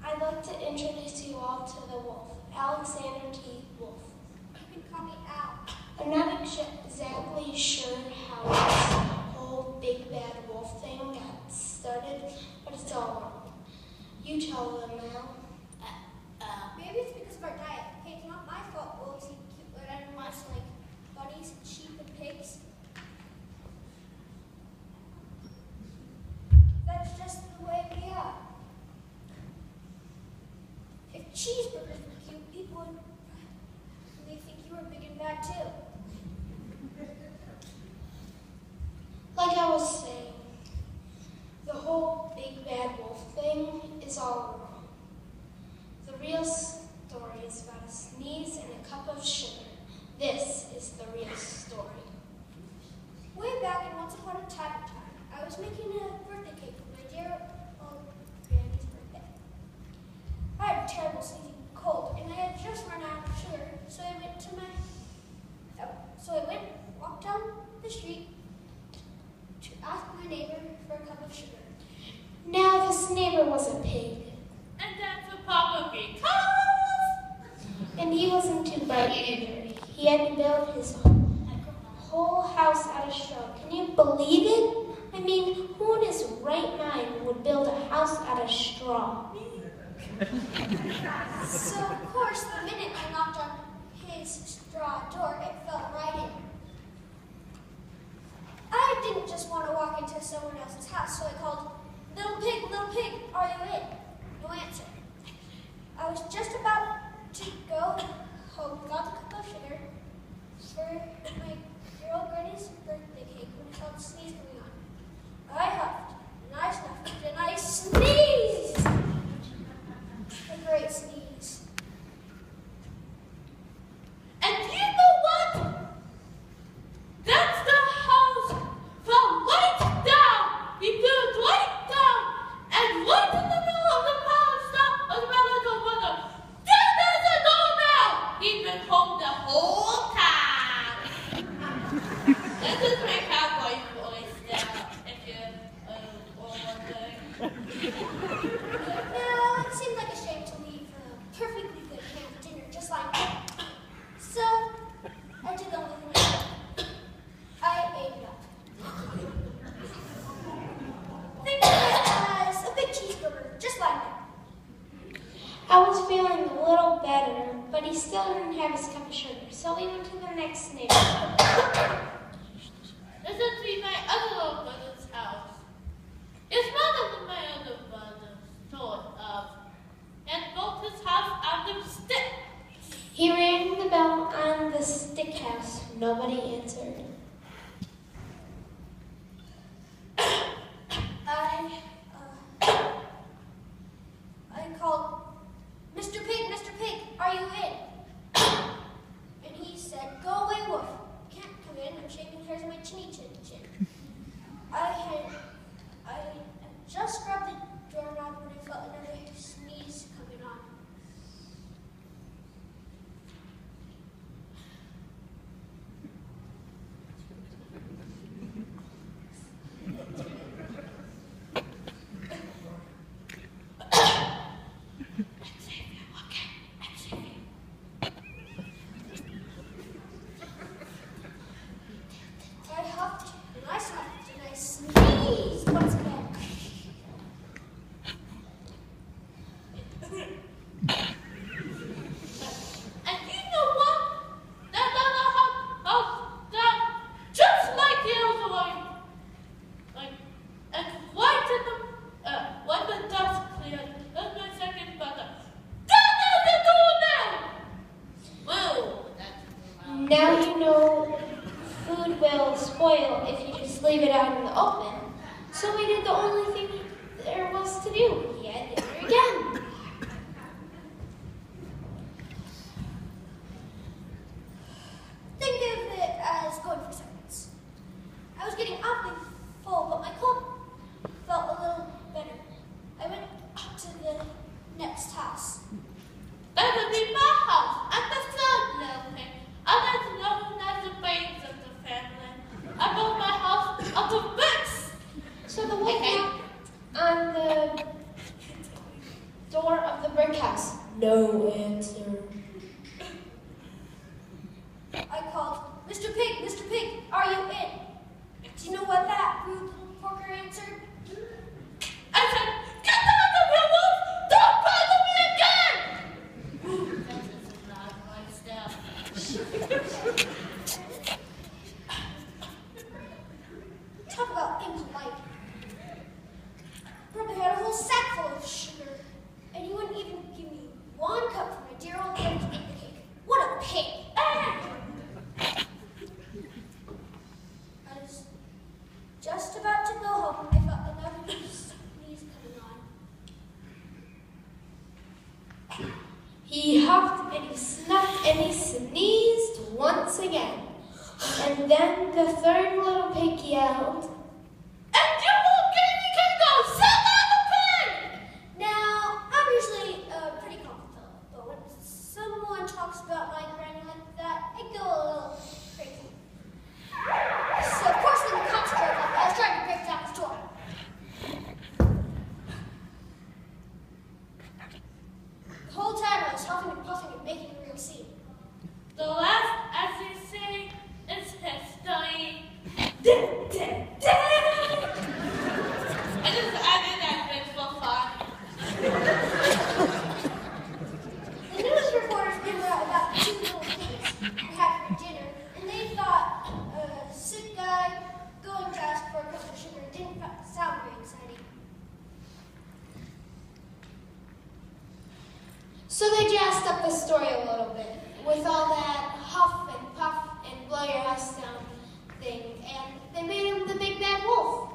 I'd like to introduce you all to the wolf, Alexander T. Wolf. You can call me Al. I'm not exactly sure how this whole big bad wolf thing got started, but it's all wrong. You tell them now. Maybe it's because of our diet. Hey, it's not my fault wolves eat cute little animals like bunnies and sheep and pigs. That's just the way we are. If cheeseburgers were cute, people would really think you were big and bad too. Like I was saying, the whole big bad wolf thing is all wrong. The real story is about a sneeze and a cup of sugar. This is the real story. Way back and once upon a time, I was making a birthday cake for my dear old granny's birthday. I had a terrible sneezing cold, and I had just run out of sugar, so I walked down the street to ask my neighbor for a cup of sugar. Now this neighbor was a pig, And that's a Papa because and he wasn't too bright either. He had to build his whole house out of straw. Can you believe it? I mean, who in his right mind would build a house out of straw? So, of course, the minute I knocked on his straw door, it fell right in. I didn't just want to walk into someone else's house, so I called, little pig, are you in? No answer. I was just about to go home without the cup of sugar for my dear old granny's birthday cake when I felt a sneeze coming on. I huffed, and I snuffed, and I sneezed! A great sneeze. And you know what? That's the house fell right down. He built right down and right in the middle of the power stop was my little brother. There doesn't know now. He's been home the whole time. This is my cowboy voice now, if you're wondering. Now, it seemed like a shame to leave a perfectly good ham for dinner just like that. So, I did the only thing I could. I ate it up. Think of it as a big cheeseburger, just like that. I was feeling a little better, but he still didn't have his cup of sugar, so we went to the next neighbor. This is be my other little brother's house. It's not my other brother, sort of. And built his house out of sticks. He rang the bell on the stick house. Nobody answered. I called, Mr. Pig, are you in? And he said, go away, Wolf. You can't come in. I'm shaking hairs on my chinny chin. I had just grabbed the doorknob when I felt another sneeze coming on. I huffed and I snuffed and I sneezed once again. And you know what? That other house down just like the other one. Like, and right in the, when the dust cleared, that's my second brother. Down the door now! Whoa, that's Now you know food will spoil if you just leave it out in the open. So we did the only thing there was to do. He had dinner again. Think of it as going for seconds. I was getting awfully full, but my cold felt a little better. I went up to the next house. That would be my house. I'm the third little thing. I'm known as the brains of the family. I built my house out of bricks. So the wolf knocked on the No answer. I called, Mr. Pig, are you in? Do you know what that rude little porker answered? I said, get out of here, wolf! Don't bother me again! Ooh, that isn't loud right now. Talk about impolite. Probably had a whole sack full of sugar, and you wouldn't even give me one cup for my dear old lady to eat the cake. What a pig! I was just about to go home when I felt another sneeze coming on. He huffed and he snuffed and he sneezed once again. And then the third little pig yelled, And you won't get any cake out! Sit down the pig! Now, I'm usually a pretty calm fellow, but when someone talks about my granny like that, I go a little crazy. So, of course, when the cops drove up, I was trying to break down his door. The whole time I was huffing and puffing and making a real scene. The last, as they say, is history. I just added that bit for fun. The news reporters figured out about the two little pigs we had for dinner, and they thought a sick guy going to ask for a cup of sugar didn't sound very exciting. So they jazzed up the story a little bit with all that huff and puff and blow your house down thing, and they made him the big bad wolf.